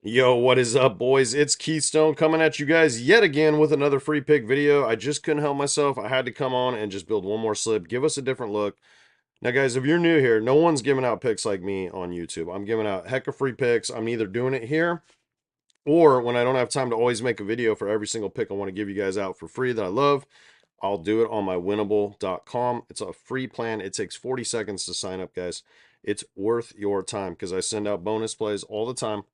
Yo, what is up, boys? It's Keystone coming at you guys yet again with another free pick video. I just couldn't help myself. I had to come on and just build one more slip, give us a different look. Now, guys, if you're new here, no one's giving out picks like me on YouTube. I'm giving out heck of free picks. I'm either doing it here or when I don't have time to always make a video for every single pick I want to give you guys out for free that I love, I'll do it on my winnable.com. It's a free plan. It takes 40 seconds to sign up, guys. It's worth your time because I send out bonus plays all the time.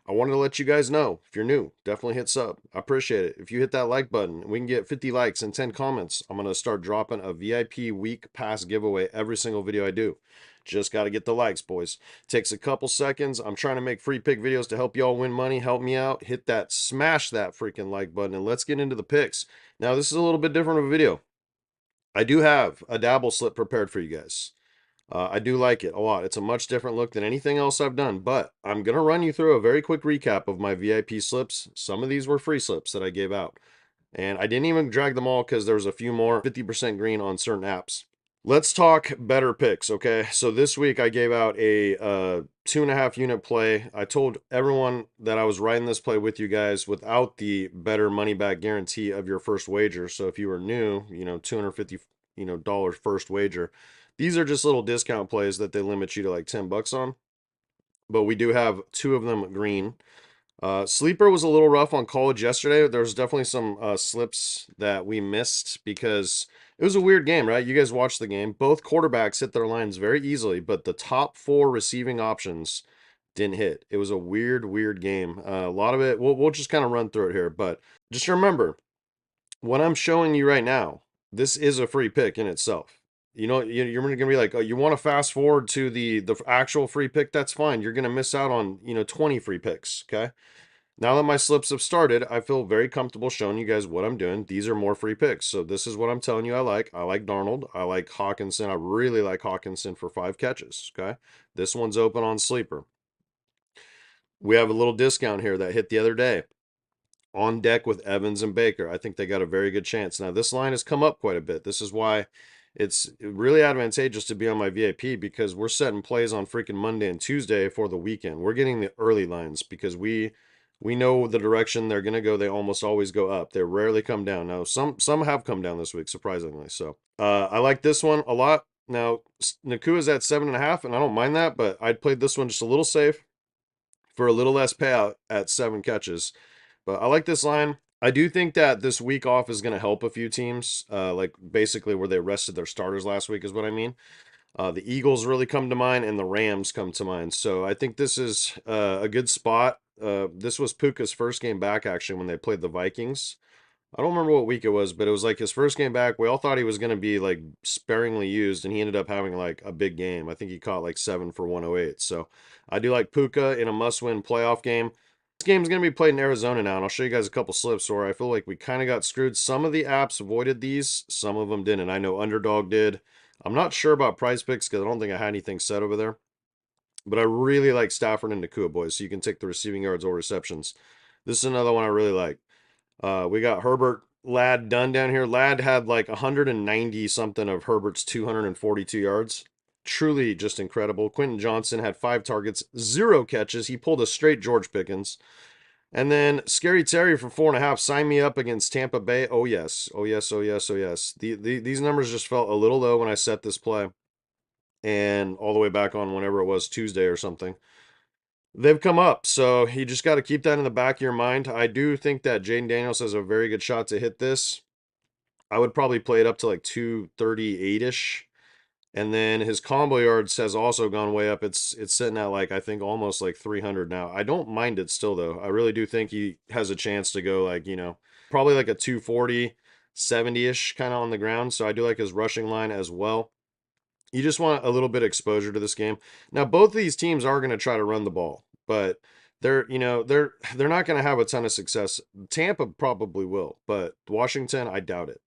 I wanted to let you guys know, if you're new, definitely hit sub. I appreciate it. If you hit that like button, we can get 50 likes and 10 comments. I'm going to start dropping a VIP week pass giveaway every single video I do. Just got to get the likes, boys. Takes a couple seconds. I'm trying to make free pick videos to help y'all win money. Help me out. Hit that, smash that freaking like button, and let's get into the picks. Now, this is a little bit different of a video. I do have a Dabble slip prepared for you guys. I do like it a lot. It's a much different look than anything else I've done, but I'm going to run you through a very quick recap of my VIP slips. Some of these were free slips that I gave out, and I didn't even drag them all because there was a few more 50% green on certain apps. Let's talk better picks, okay? So this week I gave out a 2.5 unit play. I told everyone that I was writing this play with you guys without the better money back guarantee of your first wager. So if you were new, 250, dollar first wager. These are just little discount plays that they limit you to like 10 bucks on. But we do have two of them green. Sleeper was a little rough on college yesterday. There was definitely some slips that we missed because it was a weird game, right? You guys watched the game. Both quarterbacks hit their lines very easily, but the top four receiving options didn't hit. It was a weird game. A lot of it, we'll just kind of run through it here. But just remember, what I'm showing you right now, this is a free pick in itself. You're going to be like, oh, you want to fast forward to the actual free pick? That's fine. You're going to miss out on 20 free picks. Okay. Now that my slips have started, I feel very comfortable showing you guys what I'm doing. These are more free picks. So this is what I'm telling you I like. I like Darnold. I like Hawkinson. I really like Hawkinson for 5 catches. Okay. This one's open on Sleeper. We have a little discount here that hit the other day. On deck with Evans and Baker. I think they got a very good chance. Now, this line has come up quite a bit. This is why it's really advantageous to be on my VIP because we're setting plays on freaking Monday and Tuesday for the weekend. We're getting the early lines because we know the direction they're going to go. They almost always go up. They rarely come down. Now, some have come down this week, surprisingly. So I like this one a lot. Now, Nakua's at 7.5, and I don't mind that, but I'd played this one just a little safe for a little less payout at 7 catches. But I like this line. I do think that this week off is going to help a few teams, like basically where they rested their starters last week is what I mean. The Eagles really come to mind, and the Rams come to mind. So I think this is a good spot. This was Puka's first game back, actually, when they played the Vikings. I don't remember what week it was, but it was like his first game back. We all thought he was going to be like sparingly used, and he ended up having like a big game. I think he caught like 7 for 108. So I do like Puka in a must-win playoff game. This game's going to be played in Arizona now, and I'll show you guys a couple slips where I feel like we kind of got screwed. Some of the apps avoided these, some of them didn't. I know Underdog did. I'm not sure about Prizepicks because I don't think I had anything set over there. But I really like Stafford and Nakua, boys, so you can take the receiving yards or receptions. This is another one I really like. We got Herbert Ladd done down here. Ladd had like 190 something of Herbert's 242 yards. Truly just incredible. Quentin Johnson had 5 targets, 0 catches. He pulled a straight George Pickens. And then Scary Terry for 4.5. Sign me up against Tampa Bay. Oh, yes. Oh, yes. Oh, yes. Oh, yes. These numbers just felt a little low when I set this play. And all the way back on whenever it was, Tuesday or something. They've come up, so you just got to keep that in the back of your mind. I do think that Jaden Daniels has a very good shot to hit this. I would probably play it up to like 238-ish. And then his combo yards has also gone way up. It's sitting at like I think almost like 300 now. I don't mind it still though. I really do think he has a chance to go like, probably like a 240, 70-ish kind of on the ground. So I do like his rushing line as well. You just want a little bit of exposure to this game. Now, both of these teams are going to try to run the ball, but they're not going to have a ton of success. Tampa probably will, but Washington, I doubt it.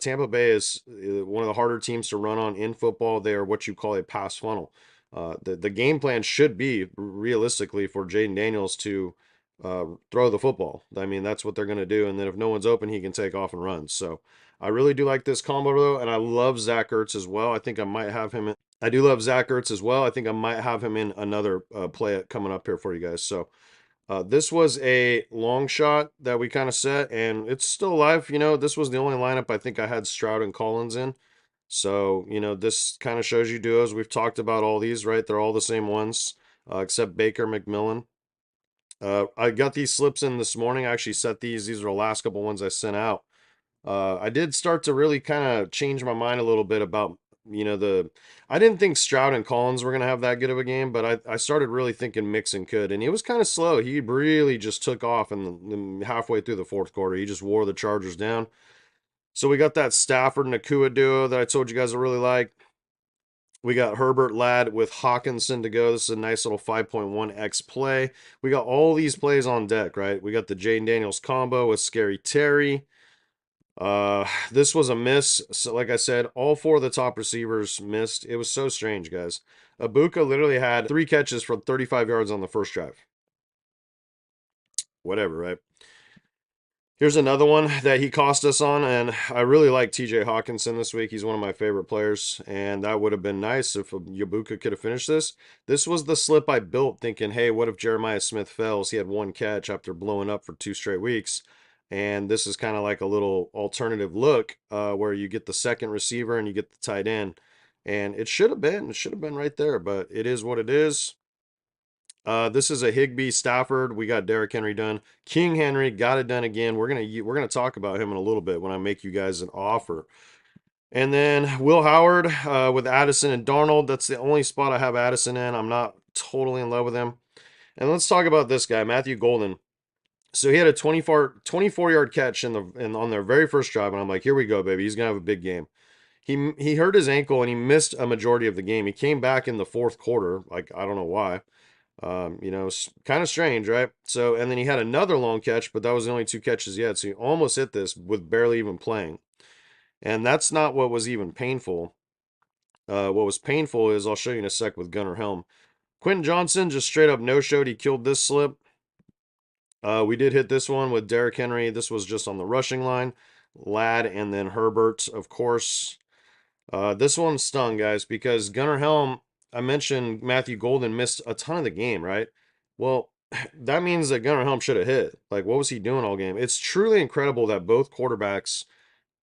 Tampa Bay is one of the harder teams to run on in football. They are what you call a pass funnel. The game plan should be realistically for Jaden Daniels to throw the football. I mean, that's what they're going to do. And then if no one's open, he can take off and run. So I really do like this combo though. And I love Zach Ertz as well. I think I might have him in. I do love Zach Ertz as well. I think I might have him in another play coming up here for you guys. So This was a long shot that we kind of set, and it's still alive. You know, this was the only lineup I think I had Stroud and Collins in. So, you know, this kind of shows you duos. We've talked about all these, right? They're all the same ones, except Baker McMillan. I got these slips in this morning. I actually set these. These are the last couple ones I sent out. I did start to really kind of change my mind a little bit about, you know, I didn't think Stroud and Collins were going to have that good of a game, but I started really thinking Mixon could. And he was kind of slow. He really just took off in halfway through the fourth quarter. He just wore the Chargers down. So we got that Stafford and Nakua duo that I told you guys I really like. We got Herbert Ladd with Hawkinson to go. This is a nice little 5.1x play. We got all these plays on deck, right? We got the Jaden Daniels combo with Scary Terry. This was a miss. So like I said, all four of the top receivers missed. It was so strange, guys. Abuka literally had 3 catches for 35 yards on the first drive. Whatever, right? Here's another one that he cost us on, and I really like TJ Hawkinson this week. He's one of my favorite players, and that would have been nice if Yabuka could have finished this. This was the slip I built thinking, hey, what if Jeremiah Smith fails? He had 1 catch after blowing up for 2 straight weeks. And this is kind of like a little alternative look where you get the second receiver and you get the tight end. And it should have been right there, but it is what it is. This is a Higbee Stafford. We got Derrick Henry done. King Henry got it done again. We're gonna talk about him in a little bit when I make you guys an offer. And then Will Howard with Addison and Darnold. That's the only spot I have Addison in. I'm not totally in love with him. And let's talk about this guy, Matthew Golden. So he had a 24-yard catch on their very first drive, and I'm like, here we go, baby. He's gonna have a big game. He hurt his ankle and he missed a majority of the game. He came back in the fourth quarter, like I don't know why. You know, kind of strange, right? So, and then he had another long catch, but that was the only 2 catches yet. So he almost hit this with barely even playing. And that's not what was even painful. What was painful is I'll show you in a sec with Gunnar Helm. Quentin Johnson just straight up no-showed. He killed this slip. We did hit this one with Derrick Henry. This was just on the rushing line. Ladd and then Herbert, of course. This one stung, guys, because Gunnar Helm, I mentioned Matthew Golden missed a ton of the game, right? Well, that means that Gunnar Helm should have hit. Like, what was he doing all game? It's truly incredible that both quarterbacks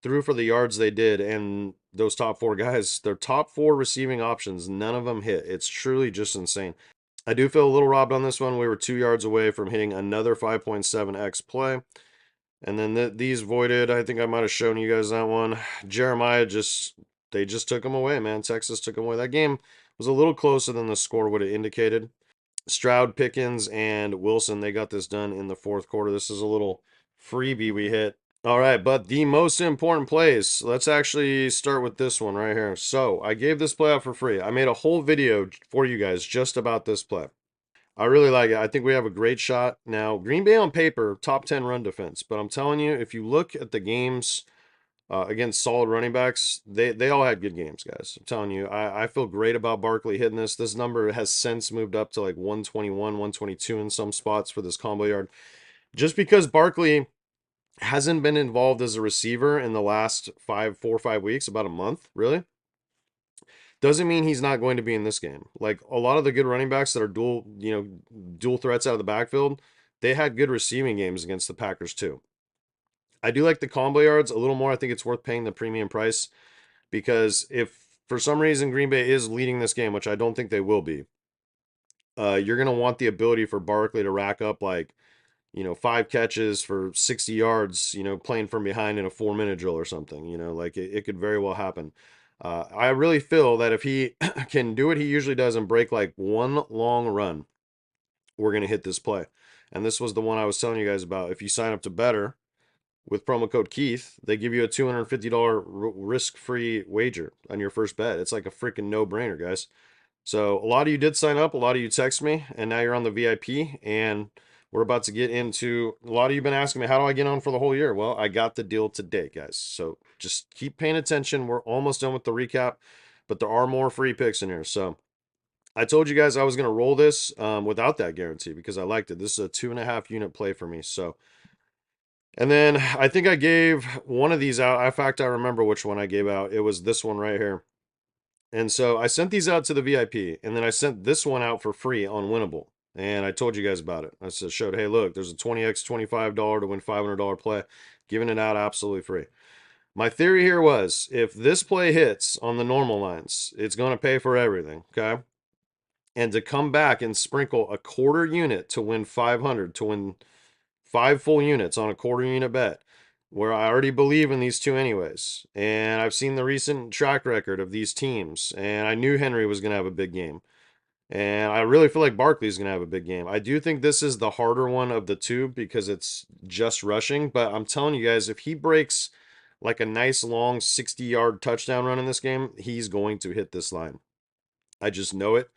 threw for the yards they did, and those top 4 guys, their top 4 receiving options, none of them hit. It's truly just insane. I do feel a little robbed on this one. We were 2 yards away from hitting another 5.7x play. And then these voided. I think I might have shown you guys that one. Jeremiah they just took him away, man. Texas took him away. That game was a little closer than the score would have indicated. Stroud, Pickens, and Wilson, they got this done in the fourth quarter. This is a little freebie we hit. All right, but the most important plays. Let's actually start with this one right here. So I gave this play out for free. I made a whole video for you guys just about this play. I really like it. I think we have a great shot. Now, Green Bay on paper, top 10 run defense. But I'm telling you, if you look at the games against solid running backs, they all had good games, guys. I'm telling you, I feel great about Barkley hitting this. This number has since moved up to like 121, 122 in some spots for this combo yard. Just because Barkley hasn't been involved as a receiver in the last 4 or 5 weeks, about a month, really, doesn't mean he's not going to be in this game. Like a lot of the good running backs that are dual threats out of the backfield, they had good receiving games against the Packers too. I do like the combo yards a little more. I think it's worth paying the premium price because if for some reason Green Bay is leading this game, which I don't think they will be, you're going to want the ability for Barkley to rack up like, 5 catches for 60 yards, playing from behind in a 4-minute drill or something, like it could very well happen. I really feel that if he can do what he usually does and break like one long run, we're going to hit this play. And this was the one I was telling you guys about. If you sign up to Better with promo code Keith, they give you a $250 risk-free wager on your first bet. It's like a freaking no-brainer, guys. So a lot of you did sign up. A lot of you text me, and now you're on the VIP. And we're about to get into, a lot of you have been asking me, how do I get on for the whole year? Well, I got the deal today, guys. So just keep paying attention. We're almost done with the recap, but there are more free picks in here. So I told you guys I was going to roll this without that guarantee because I liked it. This is a 2.5 unit play for me. So, and then I think I gave one of these out. In fact, I remember which one I gave out. It was this one right here. And so I sent these out to the VIP, and then I sent this one out for free on Winnable. And I told you guys about it. I said, showed, hey, look, there's a 20x $25 to win $500 play, giving it out absolutely free. My theory here was if this play hits on the normal lines, it's going to pay for everything, okay? And to come back and sprinkle a quarter unit to win 500, to win 5 full units on a quarter unit bet, where I already believe in these two anyways. And I've seen the recent track record of these teams, and I knew Henry was going to have a big game. And I really feel like Barkley's going to have a big game. I do think this is the harder one of the two because it's just rushing. But I'm telling you guys, if he breaks like a nice long 60-yard touchdown run in this game, he's going to hit this line. I just know it.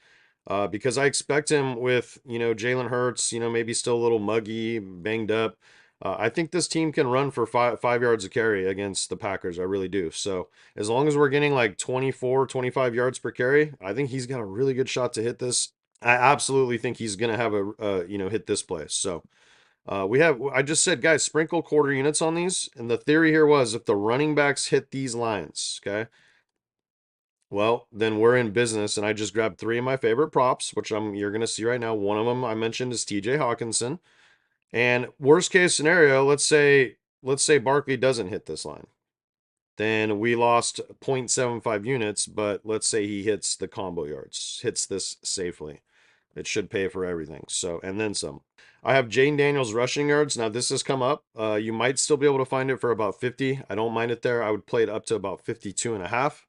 Because I expect him with, Jalen Hurts, maybe still a little muggy, banged up. I think this team can run for five yards a carry against the Packers. I really do. So as long as we're getting like 24, 25 yards per carry, I think he's got a really good shot to hit this. I absolutely think he's going to have hit this play. So I just said, guys, sprinkle quarter units on these. And the theory here was if the running backs hit these lines, okay, well, then we're in business, and I just grabbed 3 of my favorite props, which you're gonna see right now. One of them I mentioned is TJ Hawkinson. And worst case scenario, let's say Barkley doesn't hit this line. Then we lost 0.75 units, but let's say he hits the combo yards, hits this safely. It should pay for everything. So, and then some. I have Jane Daniels rushing yards. Now this has come up. You might still be able to find it for about 50. I don't mind it there. I would play it up to about 52.5.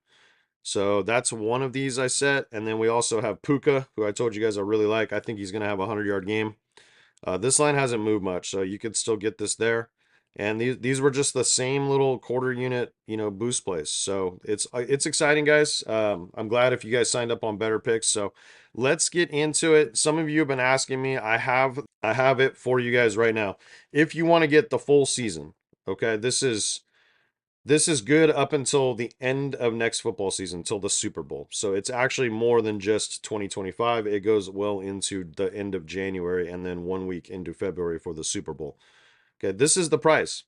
So that's one of these I set. And then we also have Puka, who I told you guys I really like. I think he's going to have a 100-yard game. This line hasn't moved much, so you could still get this there. And these were just the same little quarter unit, boost plays. So it's exciting, guys. I'm glad if you guys signed up on Better Picks. So let's get into it. Some of you have been asking me. I have it for you guys right now. If you want to get the full season, okay, this is good up until the end of next football season, until the Super Bowl. So it's actually more than just 2025. It goes well into the end of January and then 1 week into February for the Super Bowl. Okay, this is the price.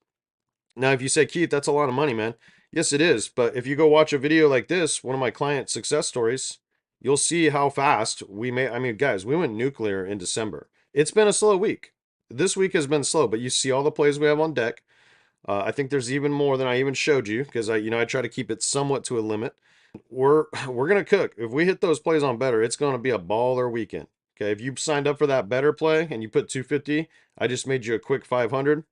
Now, if you say, Keith, that's a lot of money, man. Yes, it is. But if you go watch a video like this, one of my client success stories, you'll see how fast we may. I mean, guys, we went nuclear in December. It's been a slow week. This week has been slow, but you see all the plays we have on deck. I think there's even more than I even showed you because I try to keep it somewhat to a limit. We're gonna cook. If we hit those plays on better, it's gonna be a baller weekend. Okay, if you signed up for that better play and you put 250, I just made you a quick 500.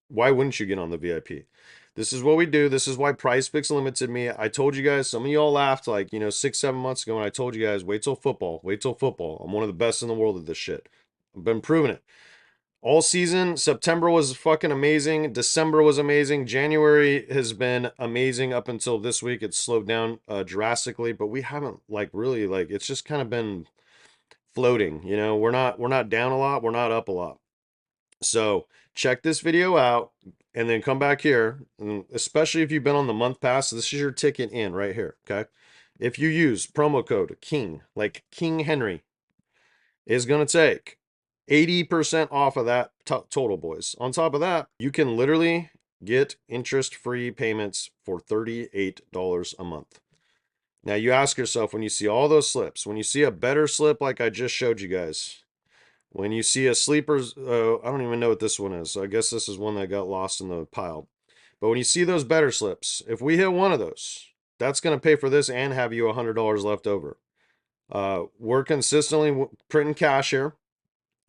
Why wouldn't you get on the VIP? This is what we do. This is why Prizepicks limited me. I told you guys, some of y'all laughed like, 6, 7 months ago when I told you guys, wait till football, wait till football. I'm one of the best in the world at this shit. I've been proving it. All season, September was fucking amazing. December was amazing. January has been amazing up until this week. It's slowed down drastically, but we haven't really it's just kind of been floating. We're not down a lot. We're not up a lot. So check this video out and then come back here. And especially if you've been on the month pass, this is your ticket in right here. Okay. If you use promo code KING, like King Henry, is going to take 80% off of that total, boys. On top of that, you can literally get interest-free payments for $38 a month. Now, you ask yourself, when you see all those slips, when you see a better slip like I just showed you guys, when you see a sleeper's, I don't even know what this one is. So I guess this is one that got lost in the pile. But when you see those better slips, if we hit one of those, that's going to pay for this and have you $100 left over. We're consistently printing cash here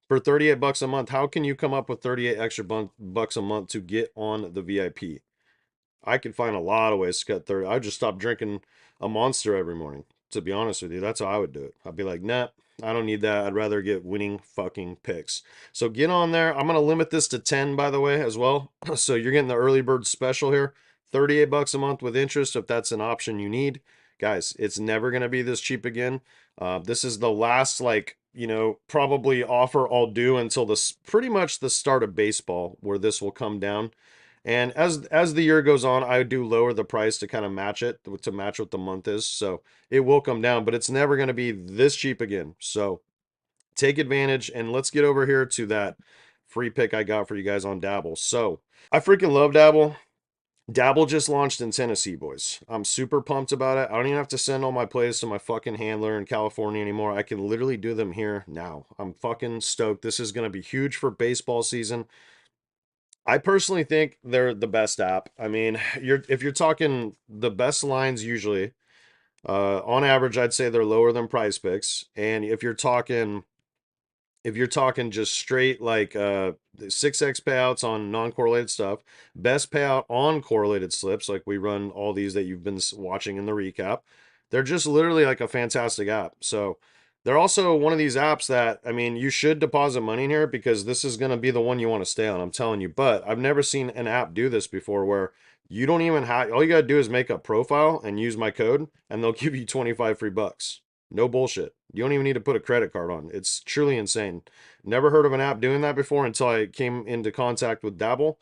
for 38 bucks a month. How can you come up with 38 extra bucks a month to get on the VIP? I could find a lot of ways to cut 30. I'd just stop drinking a Monster every morning. To be honest with you, that's how I would do it. I'd be like, nah, I don't need that. I'd rather get winning fucking picks. So get on there. I'm going to limit this to 10, by the way, as well. So you're getting the early bird special here. 38 bucks a month with interest if that's an option you need. Guys, it's never going to be this cheap again. This is the last, probably offer I'll do until pretty much the start of baseball where this will come down. And as the year goes on, I do lower the price to kind of match it, to match what the month is. So it will come down, but it's never going to be this cheap again. So take advantage, and let's get over here to that free pick I got for you guys on Dabble. So I freaking love Dabble. Dabble just launched in Tennessee, boys. I'm super pumped about it. I don't even have to send all my plays to my fucking handler in California anymore. I can literally do them here now. I'm fucking stoked. This is going to be huge for baseball season. I personally think they're the best app. I mean, if you're talking the best lines usually, on average, I'd say they're lower than Prizepicks. And if you're talking just straight like 6x payouts on non-correlated stuff, best payout on correlated slips, like we run all these that you've been watching in the recap, they're just literally like a fantastic app. So they're also one of these apps that, I mean, you should deposit money in here because this is going to be the one you want to stay on, I'm telling you. But I've never seen an app do this before where you don't even have, all you got to do is make a profile and use my code and they'll give you 25 free bucks. No bullshit. You don't even need to put a credit card on. It's truly insane. Never heard of an app doing that before until I came into contact with Dabble.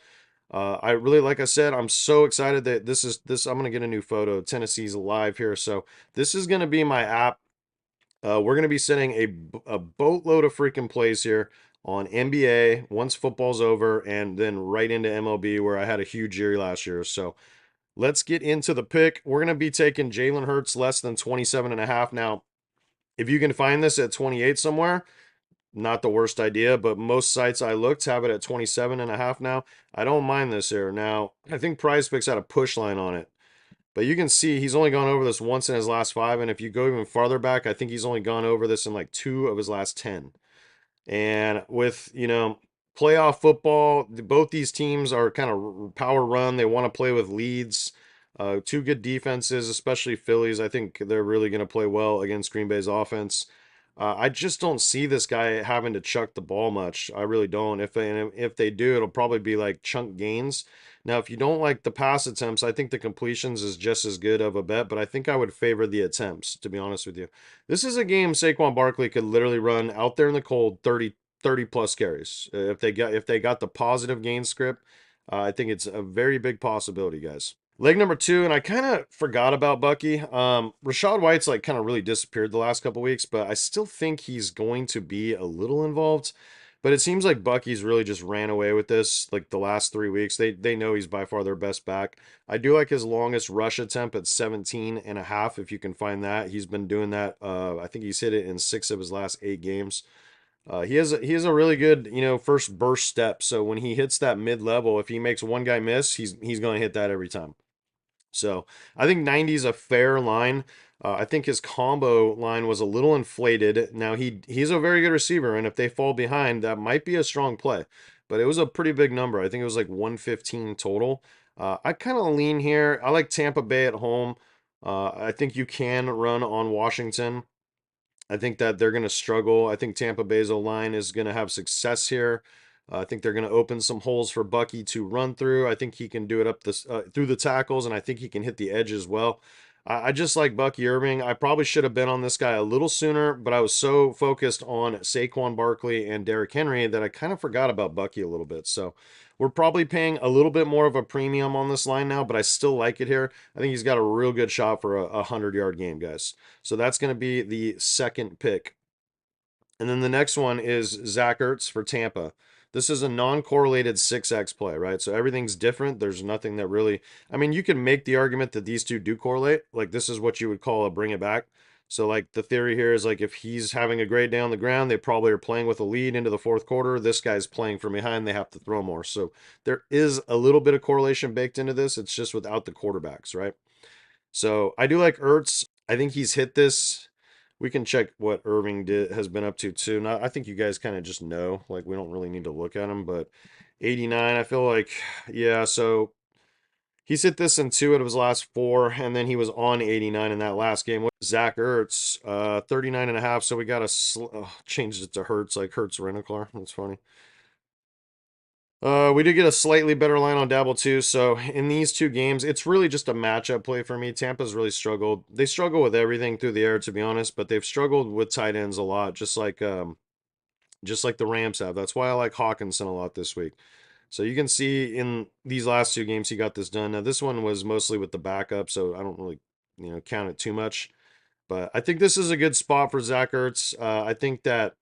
I really, like I said, I'm so excited that this. I'm gonna get a new photo. Tennessee's live here, so this is gonna be my app. We're gonna be setting a boatload of freaking plays here on NBA once football's over, and then right into MLB where I had a huge year last year. So let's get into the pick. We're gonna be taking Jalen Hurts less than 27 and a half now. If you can find this at 28 somewhere, not the worst idea, but most sites I looked have it at 27 and a half now. I don't mind this here. Now, I think PrizePicks had a push line on it, but you can see he's only gone over this once in his last 5, and if you go even farther back, I think he's only gone over this in like 2 of his last 10. And with, playoff football, both these teams are kind of power run. They want to play with leads. Two good defenses, especially Phillies. I think they're really going to play well against Green Bay's offense. I just don't see this guy having to chuck the ball much. I really don't. If they do, it'll probably be like chunk gains. Now, if you don't like the pass attempts, I think the completions is just as good of a bet, but I think I would favor the attempts, to be honest with you. This is a game Saquon Barkley could literally run out there in the cold 30 plus carries. If they got the positive gain script, I think it's a very big possibility, guys. Leg number 2, and I kind of forgot about Bucky. Rashad White's like kind of really disappeared the last couple weeks, but I still think he's going to be a little involved. But it seems like Bucky's really just ran away with this like the last 3 weeks. They know he's by far their best back. I do like his longest rush attempt at 17 and a half, if you can find that. He's been doing that. I think he's hit it in 6 of his last 8 games. He has a really good, first burst step. So when he hits that mid level, if he makes one guy miss, he's going to hit that every time. So I think 90 is a fair line. I think his combo line was a little inflated. Now he's a very good receiver, and if they fall behind, that might be a strong play. But it was a pretty big number. I think it was like 115 total. I kind of lean here. I like Tampa Bay at home. I think you can run on Washington. I think that they're going to struggle. I think Tampa Bay's line is going to have success here. I think they're going to open some holes for Bucky to run through. I think he can do it up this through the tackles, and I think he can hit the edge as well. I just like Bucky Irving. I probably should have been on this guy a little sooner, but I was so focused on Saquon Barkley and Derrick Henry that I kind of forgot about Bucky a little bit. So we're probably paying a little bit more of a premium on this line now, but I still like it here. I think he's got a real good shot for a 100-yard game, guys. So that's going to be the second pick. And then the next one is Zach Ertz for Tampa. This is a non-correlated 6x play, right? So everything's different. There's nothing that really, I mean, you can make the argument that these two do correlate. Like this is what you would call a bring it back. So like the theory here is like if he's having a great day on the ground, they probably are playing with a lead into the fourth quarter. This guy's playing from behind, they have to throw more. So there is a little bit of correlation baked into this. It's just without the quarterbacks, right? So I do like Ertz. I think he's hit this. We can check what Irving has been up to too. Now, I think you guys kind of just know. Like we don't really need to look at him, but 89. I feel like yeah. So he's hit this in 2 out of his last 4, and then he was on 89 in that last game with Zach Ertz, 39 and a half. So we got to change it to Hertz, like Hertz rental car. That's funny. We did get a slightly better line on Dabble too. So in these 2 games, it's really just a matchup play for me. Tampa's really struggled. They struggle with everything through the air, to be honest, but they've struggled with tight ends a lot, just like the Rams have. That's why I like Hawkinson a lot this week. So you can see in these last 2 games he got this done. Now this one was mostly with the backup, so I don't really count it too much. But I think this is a good spot for Zach Ertz. I think that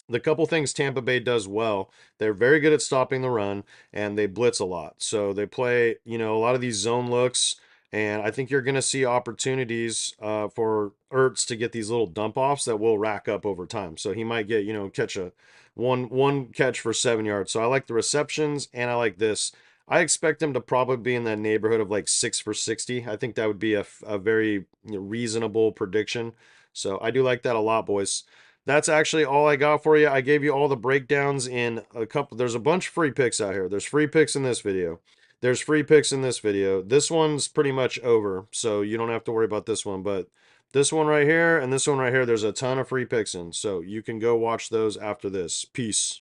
the couple things Tampa Bay does well, they're very good at stopping the run and they blitz a lot. So they play, a lot of these zone looks. And I think you're going to see opportunities for Ertz to get these little dump offs that will rack up over time. So he might get, catch a one catch for 7 yards. So I like the receptions and I like this. I expect him to probably be in that neighborhood of like 6 for 60. I think that would be a very reasonable prediction. So I do like that a lot, boys. That's actually all I got for you. I gave you all the breakdowns in a couple. There's a bunch of free picks out here. There's free picks in this video. There's free picks in this video. This one's pretty much over, so you don't have to worry about this one. But this one right here and this one right here, there's a ton of free picks in. So you can go watch those after this. Peace.